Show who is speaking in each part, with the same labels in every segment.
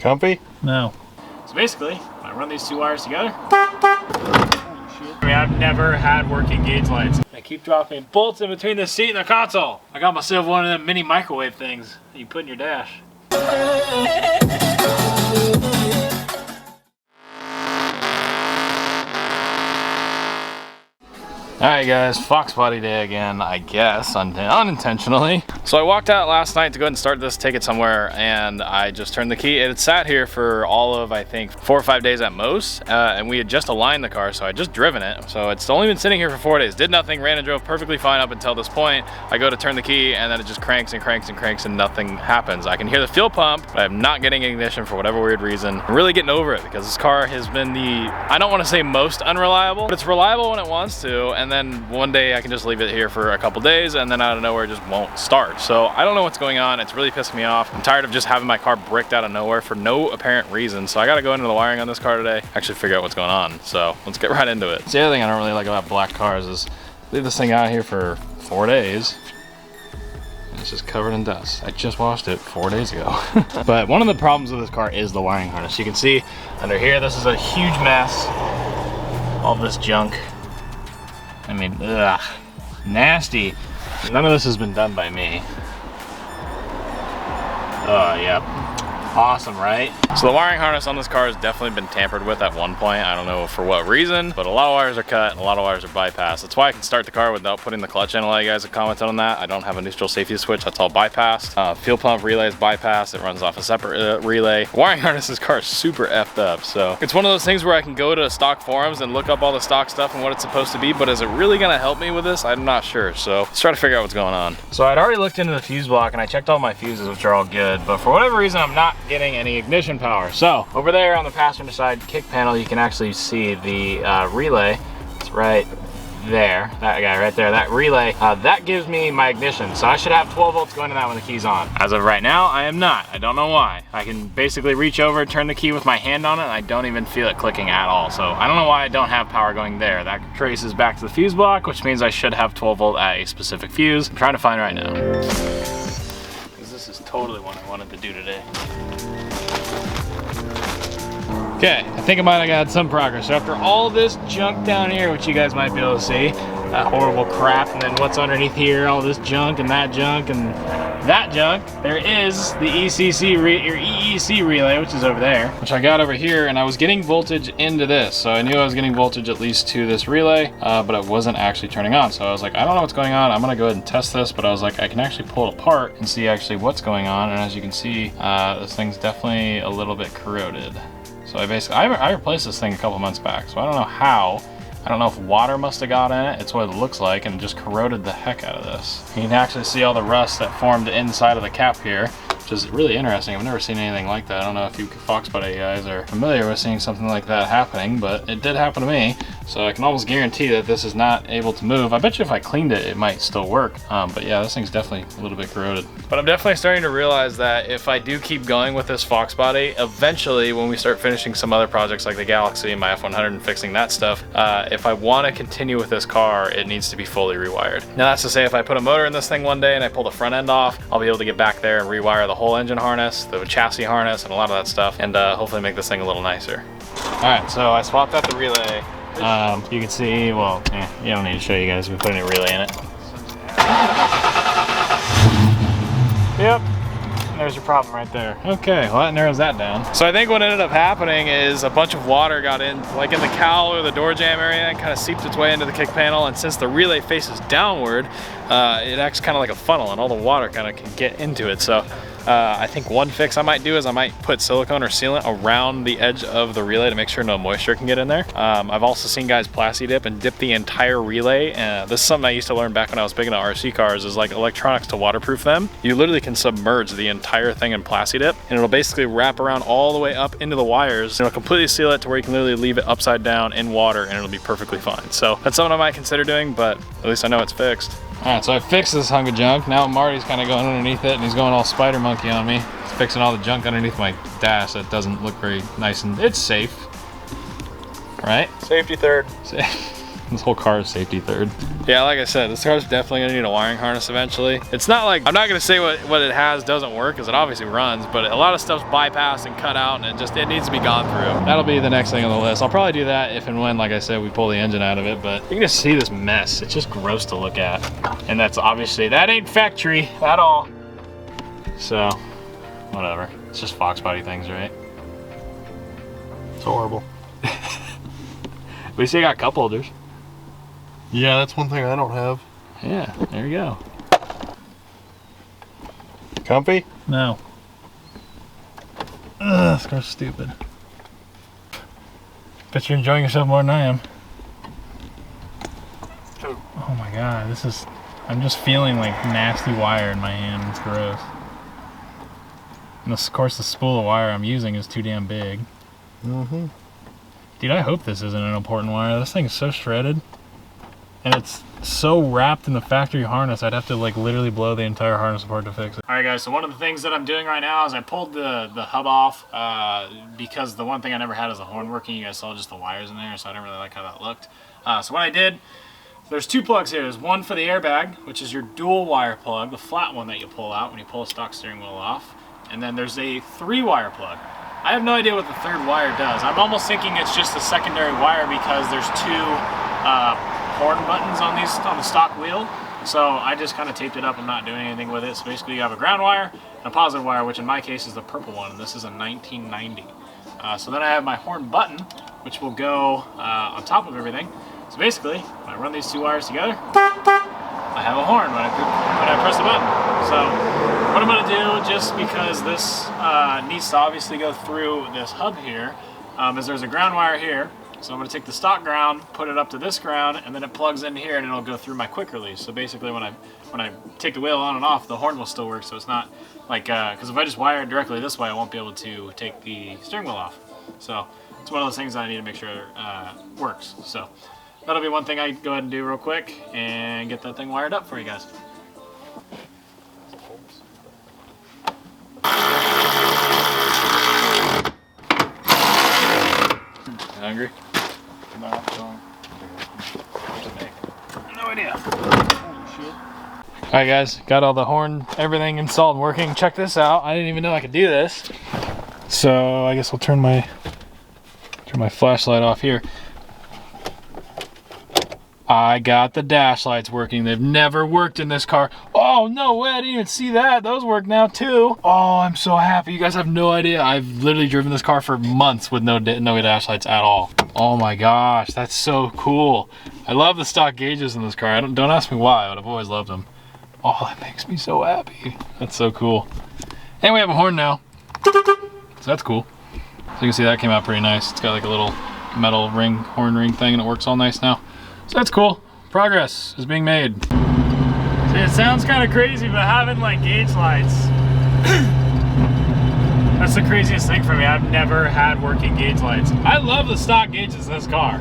Speaker 1: Comfy?
Speaker 2: No. So basically, I run these two wires together. Holy shit. I mean, I've never had working gauge lights. I keep dropping bolts in between the seat and the console. I got myself one of them mini microwave things that you put in your dash. Alright guys, Fox Body Day again, I guess, unintentionally. So I walked out last night to go ahead and start this, take it somewhere, and I just turned the key. It had sat here for all of, I think, 4 or 5 days at most, and we had just aligned the car, so I just driven it. So it's only been sitting here for 4 days. Did nothing, ran and drove perfectly fine up until this point. I go to turn the key, and then it just cranks and cranks and cranks, and nothing happens. I can hear the fuel pump, but I'm not getting ignition for whatever weird reason. I'm really getting over it, because this car has been the, I don't want to say most unreliable, but it's reliable when it wants to, and then one day I can just leave it here for a couple days and then out of nowhere it just won't start. So I don't know what's going on. It's really pissing me off. I'm tired of just having my car bricked out of nowhere for no apparent reason. So I gotta go into the wiring on this car today, actually figure out what's going on. So let's get right into it. So the other thing I don't really like about black cars is leave this thing out here for 4 days. And it's just covered in dust. I just washed it 4 days ago. But one of the problems with this car is the wiring harness. You can see under here, this is a huge mess. All this junk. I mean, ugh, nasty. None of this has been done by me. Oh, yeah. Awesome, right? So the wiring harness on this car has definitely been tampered with at one point. I don't know for what reason, but a lot of wires are cut and a lot of wires are bypassed. That's why I can start the car without putting the clutch in. A lot of you guys have commented on that. I don't have a neutral safety switch. That's all bypassed. Fuel pump relay is bypassed. It runs off a separate relay. The wiring harness in this car is super effed up. So it's one of those things where I can go to stock forums and look up all the stock stuff and what it's supposed to be, but is it really gonna help me with this? I'm not sure. So let's try to figure out what's going on. So I'd already looked into the fuse block and I checked all my fuses, which are all good, but for whatever reason, I'm not getting any ignition power. So over there on the passenger side kick panel, you can actually see the relay. It's right there, that guy right there, that relay. That gives me my ignition. So I should have 12 volts going to that when the key's on. As of right now, I am not. I don't know why. I can basically reach over, turn the key with my hand on it, and I don't even feel it clicking at all. So I don't know why I don't have power going there. That traces back to the fuse block, which means I should have 12 volt at a specific fuse. I'm trying to find right now. Because this is totally what I wanted to do today. Okay, I think I might have got some progress. So after all this junk down here, which you guys might be able to see, that horrible crap, and then what's underneath here, all this junk and that junk and that junk, there is the EEC relay, which is over there, which I got over here, and I was getting voltage into this. So I knew I was getting voltage at least to this relay, but it wasn't actually turning on. So I was like, I don't know what's going on. I'm gonna go ahead and test this, but I was like, I can actually pull it apart and see actually what's going on. And as you can see, this thing's definitely a little bit corroded. So I replaced this thing a couple months back, so I don't know how. I don't know if water must have got in it. It's what it looks like, and it just corroded the heck out of this. You can actually see all the rust that formed inside of the cap here, which is really interesting. I've never seen anything like that. I don't know if you Fox Buddy guys are familiar with seeing something like that happening, but it did happen to me. So I can almost guarantee that this is not able to move. I bet you if I cleaned it, it might still work. But yeah, this thing's definitely a little bit corroded. But I'm definitely starting to realize that if I do keep going with this Fox Body, eventually when we start finishing some other projects like the Galaxy and my F100 and fixing that stuff, if I want to continue with this car, it needs to be fully rewired. Now that's to say, if I put a motor in this thing one day and I pull the front end off, I'll be able to get back there and rewire the whole engine harness, the chassis harness, and a lot of that stuff, and hopefully make this thing a little nicer. All right, so I swapped out the relay. You can see, well, you don't need to show you guys, we put a new relay in it. Yep, there's your problem right there. Okay, well that narrows that down. So I think what ended up happening is a bunch of water got in, like in the cowl or the door jamb area, and kind of seeped its way into the kick panel, and since the relay faces downward, it acts kind of like a funnel, and all the water kind of can get into it. So I think one fix I might do is I might put silicone or sealant around the edge of the relay to make sure no moisture can get in there. I've also seen guys plasti dip and dip the entire relay. This is something I used to learn back when I was big into RC cars, is like electronics to waterproof them. You literally can submerge the entire thing in plasti dip, and it'll basically wrap around all the way up into the wires. It'll completely seal it to where you can literally leave it upside down in water and it'll be perfectly fine. So that's something I might consider doing, but at least I know it's fixed. All right, so I fixed this hunk of junk. Now Marty's kind of going underneath it, and he's going all spider monkey on me. He's fixing all the junk underneath my dash that doesn't look very nice, and it's safe, right?
Speaker 1: Safety third.
Speaker 2: This whole car is safety third. Yeah, like I said, this car's definitely gonna need a wiring harness eventually. It's not like, I'm not gonna say what it has doesn't work, because it obviously runs, but a lot of stuff's bypassed and cut out, and it needs to be gone through. That'll be the next thing on the list. I'll probably do that if and when, like I said, we pull the engine out of it, but you can just see this mess. It's just gross to look at. And that's obviously, that ain't factory at all. So, whatever. It's just Fox body things, right?
Speaker 1: It's horrible.
Speaker 2: We see I got cup holders.
Speaker 1: Yeah, that's one thing I don't have.
Speaker 2: Yeah, there you go.
Speaker 1: Comfy?
Speaker 2: No. Ugh, this car's stupid. Bet you're enjoying yourself more than I am. Oh my god, this is... I'm just feeling like nasty wire in my hand. It's gross. And of course the spool of wire I'm using is too damn big.
Speaker 1: Mm-hmm.
Speaker 2: Dude, I hope this isn't an important wire. This thing is so shredded. And it's so wrapped in the factory harness, I'd have to like literally blow the entire harness apart to fix it. All right guys, so one of the things that I'm doing right now is I pulled the hub off because the one thing I never had is the horn working. You guys saw just the wires in there, so I don't really like how that looked. So what I did, there's two plugs here. There's one for the airbag, which is your dual wire plug, the flat one that you pull out when you pull a stock steering wheel off. And then there's a 3-wire plug. I have no idea what the third wire does. I'm almost thinking it's just a secondary wire because there's two horn buttons on the stock wheel. So I just kind of taped it up. I'm not doing anything with it. So basically you have a ground wire and a positive wire, which in my case is the purple one, and this is a 1990. So then I have my horn button, which will go on top of everything. So basically, when I run these two wires together, I have a horn when I press the button. So what I'm going to do, just because this needs to obviously go through this hub here, is there's a ground wire here. So I'm going to take the stock ground, put it up to this ground, and then it plugs in here and it'll go through my quick release. So basically when I take the wheel on and off, the horn will still work. So it's not like, because if I just wire it directly this way, I won't be able to take the steering wheel off. So it's one of those things that I need to make sure works. So that'll be one thing I go ahead and do real quick and get that thing wired up for you guys. Hungry?
Speaker 1: No, I'm sorry.
Speaker 2: No idea. Holy shit. Alright guys, got all the horn, everything installed and working. Check this out. I didn't even know I could do this. So I guess I'll turn my flashlight off here. I got the dash lights working. They've never worked in this car. Oh, no way, I didn't even see that. Those work now too. Oh, I'm so happy. You guys have no idea. I've literally driven this car for months with no dash lights at all. Oh my gosh, that's so cool. I love the stock gauges in this car. Don't ask me why, but I've always loved them. Oh, that makes me so happy. That's so cool. And we have a horn now. So that's cool. So you can see that came out pretty nice. It's got like a little metal ring, horn ring thing, and it works all nice now. So that's cool. Progress is being made. See, it sounds kind of crazy, but having like gauge lights, that's the craziest thing for me. I've never had working gauge lights. I love the stock gauges in this car.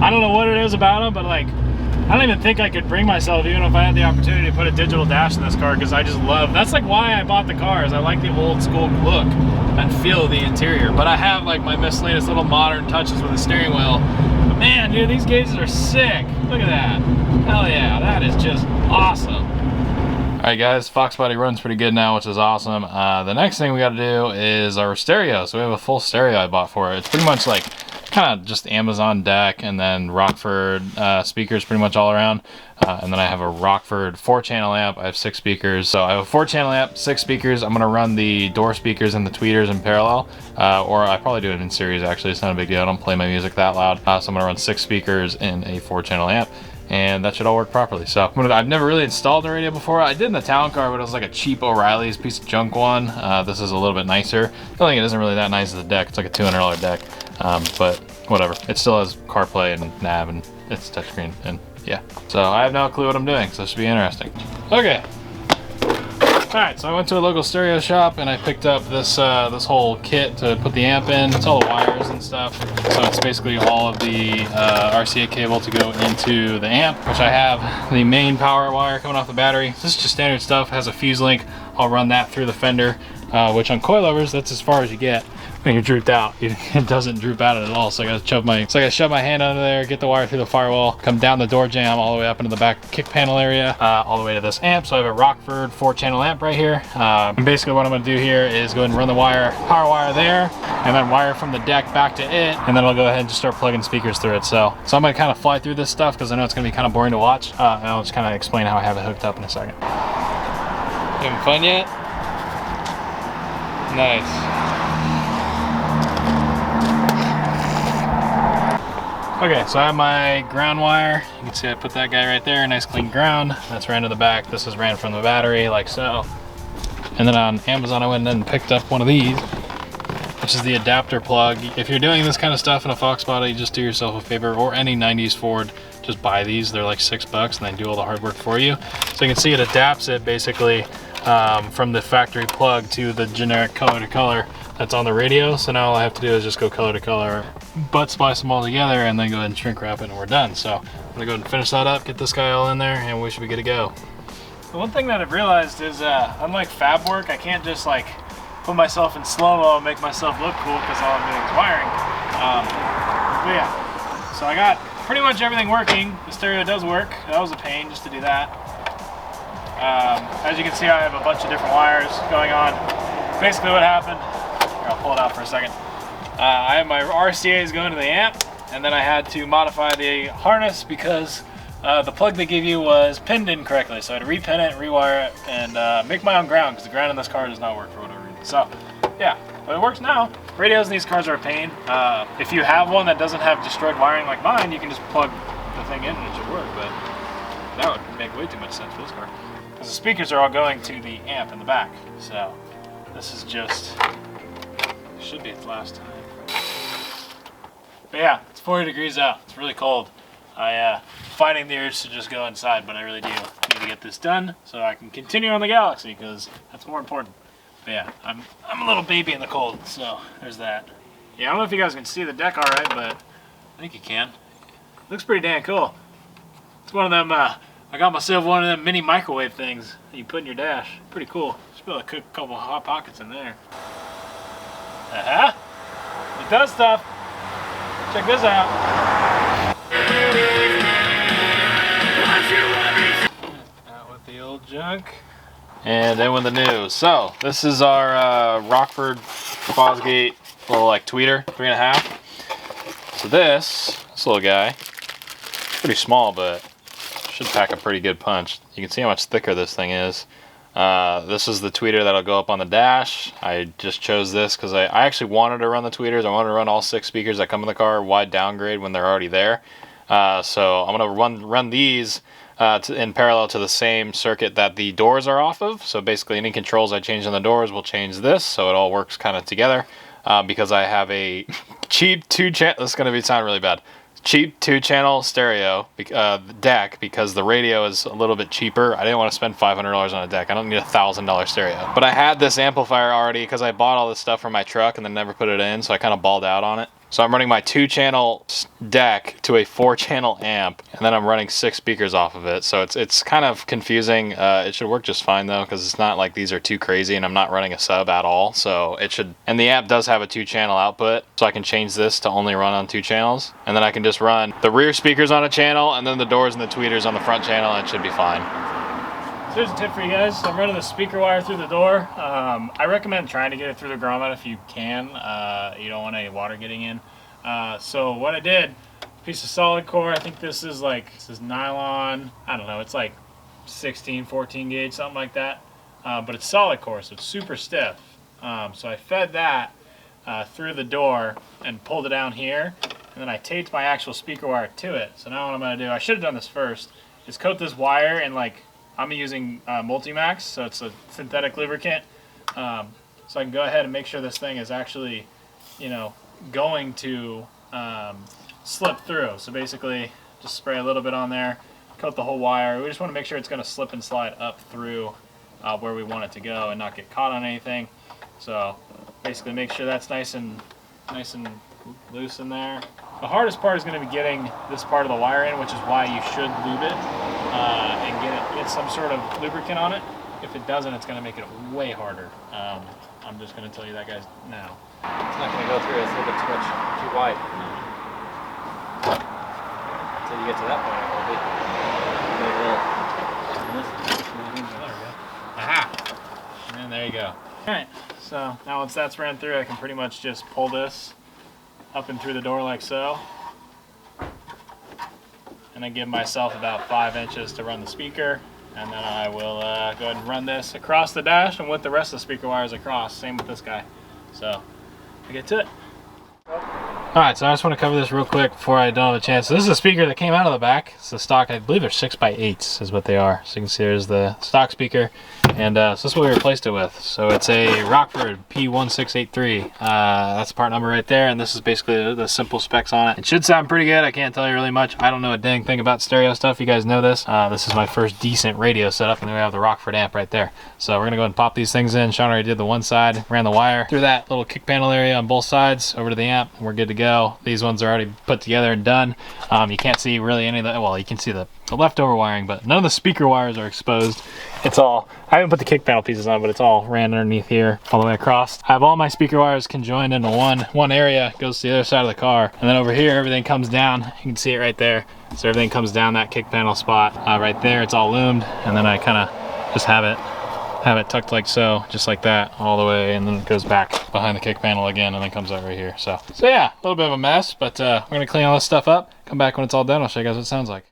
Speaker 2: I don't know what it is about them, but like, I don't even think I could bring myself, even if I had the opportunity, to put a digital dash in this car, because I just love, that's like why I bought the car, is I like the old school look and feel of the interior. But I have like my miscellaneous little modern touches with the steering wheel. But man, dude, these gauges are sick. Look at that. Hell yeah, that is just awesome. All right guys, Fox body runs pretty good now, which is awesome. The next thing we got to do is our stereo. So we have a full stereo I bought for it. It's pretty much like kind of just Amazon deck, and then Rockford speakers pretty much all around. And then I have a Rockford 4-channel amp. I have 6 speakers. So I have a 4-channel amp, 6 speakers. I'm gonna run the door speakers and the tweeters in parallel. Or I probably do it in series actually. It's not a big deal. I don't play my music that loud. So I'm gonna run 6 speakers in a 4-channel amp. And that should all work properly. So I've never really installed a radio before. I did in the town car, but it was like a cheap O'Reilly's piece of junk one. This is a little bit nicer. The only thing it isn't really that nice as a deck. It's like a $200 deck, but whatever. It still has CarPlay and nav, and it's touchscreen, and yeah. So I have no clue what I'm doing, so this should be interesting. Okay. All right, so I went to a local stereo shop and I picked up this this whole kit to put the amp in. It's all the wires and stuff. So it's basically all of the RCA cable to go into the amp, which I have the main power wire coming off the battery. This is just standard stuff. It has a fuse link. I'll run that through the fender. which on coilovers, that's as far as you get when you're drooped out. It doesn't droop out at all. So I gotta shove my hand under there, get the wire through the firewall, come down the door jamb all the way up into the back kick panel area, all the way to this amp. So I have a Rockford 4-channel amp right here. And basically what I'm gonna do here is go ahead and run the power wire there, and then wire from the deck back to it, and then I'll go ahead and just start plugging speakers through it. So I'm gonna kind of fly through this stuff because I know it's gonna be kind of boring to watch, and I'll just kind of explain how I have it hooked up in a second. You having fun yet? Nice. Okay, so I have my ground wire. You can see I put that guy right there, nice clean ground. That's ran to the back. This is ran from the battery, like so. And then on Amazon, I went and picked up one of these, which is the adapter plug. If you're doing this kind of stuff in a Fox body, just do yourself a favor, or any 90s Ford, just buy these. They're like $6 and they do all the hard work for you. So you can see it adapts it basically from the factory plug to the generic color to color that's on the radio. So now all I have to do is just go color to color, butt splice them all together, and then go ahead and shrink wrap it, and we're done. So I'm gonna go ahead and finish that up, get this guy all in there, and we should be good to go. The one thing that I've realized is unlike fab work, I can't just like put myself in slow-mo and make myself look cool because all I'm doing is wiring. But yeah, so I got pretty much everything working. The stereo does work. That was a pain just to do that. As you can see, I have a bunch of different wires going on. Basically what happened, here, I'll pull it out for a second. I have my RCAs going to the amp, and then I had to modify the harness because the plug they give you was pinned incorrectly. So I had to repin it, rewire it, and make my own ground because the ground in this car does not work for whatever reason. So yeah, but it works now. Radios in these cars are a pain. If you have one that doesn't have destroyed wiring like mine, you can just plug the thing in and it should work, but that would make way too much sense for this car. Because the speakers are all going to the amp in the back. So this is just, should be its last time. But yeah, it's 40 degrees out. It's really cold. Fighting the urge to just go inside, but I really do need to get this done so I can continue on the Galaxy because that's more important. But yeah, I'm a little baby in the cold, so there's that. Yeah, I don't know if you guys can see the deck all right, but I think you can. It looks pretty damn cool. It's one of them, I got myself one of them mini microwave things that you put in your dash. Pretty cool. Just be able to cook a couple of hot pockets in there. It does stuff. Check this out. Out with the old junk. And then with the new. So this is our Rockford Fosgate little like tweeter, 3.5. So this little guy, pretty small, but should pack a pretty good punch. You can see how much thicker this thing is. This is the tweeter that'll go up on the dash. I just chose this because I actually wanted to run the tweeters. I wanted to run all 6 speakers that come in the car, wide downgrade when they're already there. So I'm gonna run these in parallel to the same circuit that the doors are off of. So basically any controls I change on the doors will change this, so it all works kind of together. Because I have a cheap 2-channel, this is gonna sound really bad. Cheap 2-channel stereo deck because the radio is a little bit cheaper. I didn't want to spend $500 on a deck. I don't need a $1,000 stereo. But I had this amplifier already because I bought all this stuff for my truck and then never put it in, so I kind of balled out on it. So I'm running my 2-channel deck to a 4-channel amp, and then I'm running 6 speakers off of it. So it's kind of confusing. It should work just fine though, because it's not like these are too crazy, and I'm not running a sub at all. So it should. And the amp does have a 2-channel output, so I can change this to only run on 2 channels, and then I can just run the rear speakers on a channel, and then the doors and the tweeters on the front channel, and it should be fine.
Speaker 3: So here's a tip for you guys. So I'm running the speaker wire through the door. I recommend trying to get it through the grommet if you can. You don't want any water getting in. So what I did, piece of solid core, I think this is nylon, I don't know, it's like 16, 14 gauge, something like that. But it's solid core, so it's super stiff. So I fed that through the door and pulled it down here, and then I taped my actual speaker wire to it. So now what I'm going to do, I should have done this first, is coat this wire in I'm using Multimax, so it's a synthetic lubricant. So I can go ahead and make sure this thing is actually, going to slip through. So basically, just spray a little bit on there, coat the whole wire. We just want to make sure it's going to slip and slide up through where we want it to go and not get caught on anything. So basically, make sure that's nice and loose in there. The hardest part is going to be getting this part of the wire in, which is why you should lube it and get some sort of lubricant on it. If it doesn't, it's gonna make it way harder. I'm just gonna tell you that, guys, now.
Speaker 2: It's not gonna go through. It's a little bit too wide. Until you get to that point, it will be.
Speaker 3: There we go. Aha! And there you go. Alright, so now once that's ran through, I can pretty much just pull this up and through the door like so. And then give myself about 5 inches to run the speaker. And then I will go ahead and run this across the dash and with the rest of the speaker wires across. Same with this guy. So, I get to it. Alright, so I just want to cover this real quick before I don't have a chance. So this is a speaker that came out of the back. It's the stock, I believe they're 6x8s is what they are. So you can see there's the stock speaker. And so this is what we replaced it with. So it's a Rockford P1683. That's the part number right there. And this is basically the simple specs on it. It should sound pretty good. I can't tell you really much. I don't know a dang thing about stereo stuff. You guys know this. This is my first decent radio setup. And then we have the Rockford amp right there. So we're going to go ahead and pop these things in. Sean already did the one side. Ran the wire through that little kick panel area on both sides over to the amp. And we're good to go. These ones are already put together and done. You can't see really any of the, well, you can see the leftover wiring, but none of the speaker wires are exposed. It's all, I haven't put the kick panel pieces on, but it's all ran underneath here all the way across. I have all my speaker wires conjoined into one area, goes to the other side of the car. And then over here, everything comes down. You can see it right there. So everything comes down that kick panel spot right there. It's all loomed. And then I kind of just have it tucked like so, just like that, all the way, and then it goes back behind the kick panel again, and then comes out right here. So yeah, a little bit of a mess, but we're gonna clean all this stuff up. Come back when it's all done. I'll show you guys what it sounds like.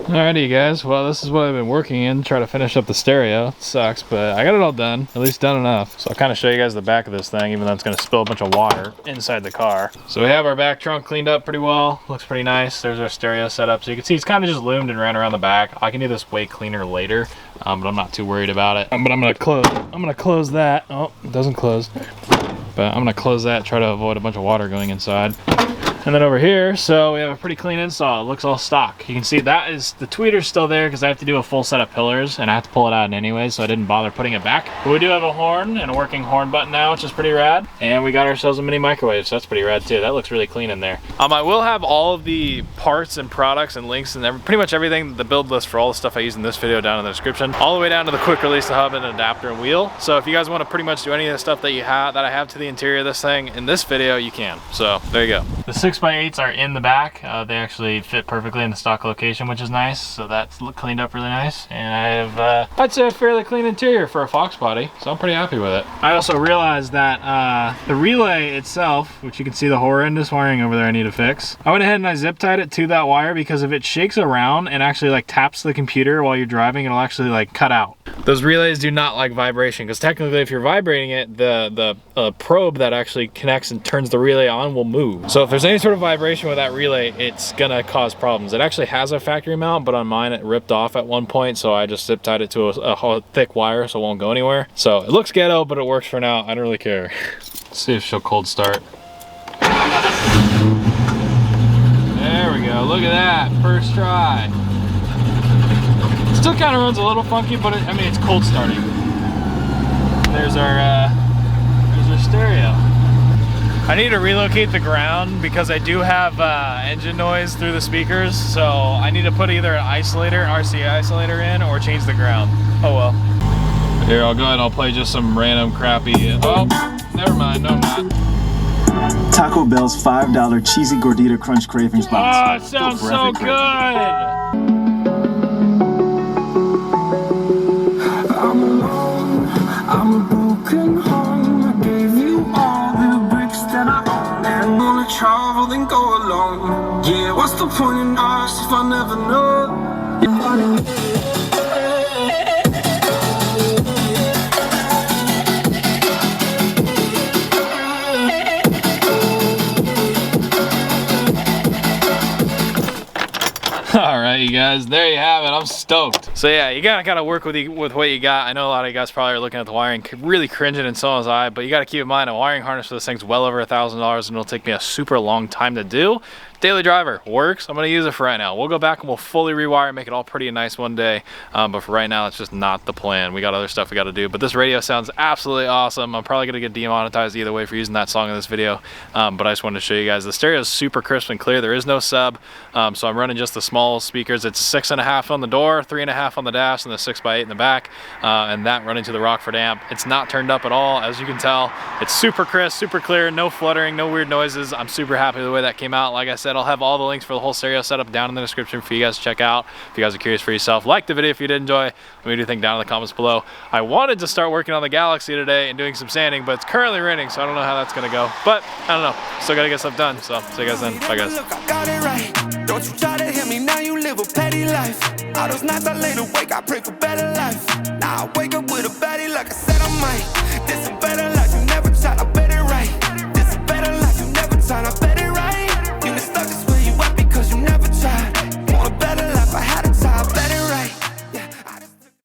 Speaker 3: Alrighty, you guys. Well, this is what I've been working in, try to finish up the stereo. It sucks, but I got it all done, at least done enough. So I'll kind of show you guys the back of this thing, even though it's gonna spill a bunch of water inside the car. So we have our back trunk cleaned up pretty well. Looks pretty nice. There's our stereo setup. So you can see it's kind of just loomed and ran around the back. I can do this way cleaner later, but I'm not too worried about it. But I'm gonna close that. Oh, it doesn't close. But I'm gonna close that, try to avoid a bunch of water going inside. And then over here, so we have a pretty clean install. It looks all stock. You can see that is, the tweeter's still there because I have to do a full set of pillars and I have to pull it out anyway, so I didn't bother putting it back. But we do have a horn and a working horn button now, which is pretty rad. And we got ourselves a mini microwave, so that's pretty rad too. That looks really clean in there. I will have all of the parts and products and links and pretty much everything, the build list for all the stuff I use in this video down in the description, all the way down to the quick release hub and adapter and wheel. So if you guys want to pretty much do any of the stuff that I have to the interior of this thing in this video, you can. So there you go. The 6x8s are in the back. They actually fit perfectly in the stock location, which is nice. So that's cleaned up really nice. And I have, I'd say, a fairly clean interior for a Fox body. So I'm pretty happy with it. I also realized that the relay itself, which you can see the horrendous wiring over there I need to fix. I went ahead and I zip tied it to that wire because if it shakes around and actually like taps the computer while you're driving, it'll actually like cut out. Those relays do not like vibration because technically if you're vibrating it, the probe that actually connects and turns the relay on will move. So if there's any sort of vibration with that relay, it's gonna cause problems. It actually has a factory mount, but on mine it ripped off at one point, so I just zip tied it to a thick wire so it won't go anywhere. So it looks ghetto, but it works for now. I don't really care. Let's see if she'll cold start. There we go. Look at that. First try. Still kind of runs a little funky, but I mean it's cold starting. There's our stereo. I need to relocate the ground because I do have engine noise through the speakers, so I need to put either an isolator, RCA isolator in, or change the ground. Oh well. Here, I'll go ahead and I'll play just some random crappy. Oh, never mind. No, I'm not.
Speaker 4: Taco Bell's $5 cheesy gordita crunch cravings box.
Speaker 2: Oh, it sounds so good.
Speaker 5: I'm alone, I'm a broken home. I gave you all the bricks that I own. And wanna travel, then go alone. Yeah, what's the point in us if I never know?
Speaker 2: Alright, you guys, there you have it. I'm stoked. So yeah, you gotta work with what you got. I know a lot of you guys probably are looking at the wiring really cringing, and so was I, but you gotta keep in mind a wiring harness for this thing's well over $1,000 and it'll take me a super long time to do. Daily driver works. I'm gonna use it for right now. We'll go back and we'll fully rewire and make it all pretty and nice one day. But for right now, it's just not the plan. We got other stuff we gotta do. But this radio sounds absolutely awesome. I'm probably gonna get demonetized either way for using that song in this video. But I just wanted to show you guys the stereo is super crisp and clear. There is no sub. So I'm running just the small speakers.
Speaker 6: speakers. It's 6.5 on the door, 3.5 on the dash, and the 6x8 in the back, and that running to the Rockford amp. It's not turned up at all, as you can tell. It's super crisp, super clear, no fluttering, no weird noises. I'm super happy with the way that came out. Like I said, I'll have all the links for the whole stereo setup down in the description for you guys to check out. If you guys are curious for yourself, like the video if you did enjoy. Let me know what you think down in the comments below. I wanted to start working on the Galaxy today and doing some sanding, but it's currently raining, so I don't know how that's gonna go. But I don't know, still gotta get stuff done. So see you guys then. Bye guys.
Speaker 5: Look, I got it right. Don't you try to hit me, now you live a petty life. All those nights I laid awake, I pray for better life. Now I wake up with a baddie like I said I might.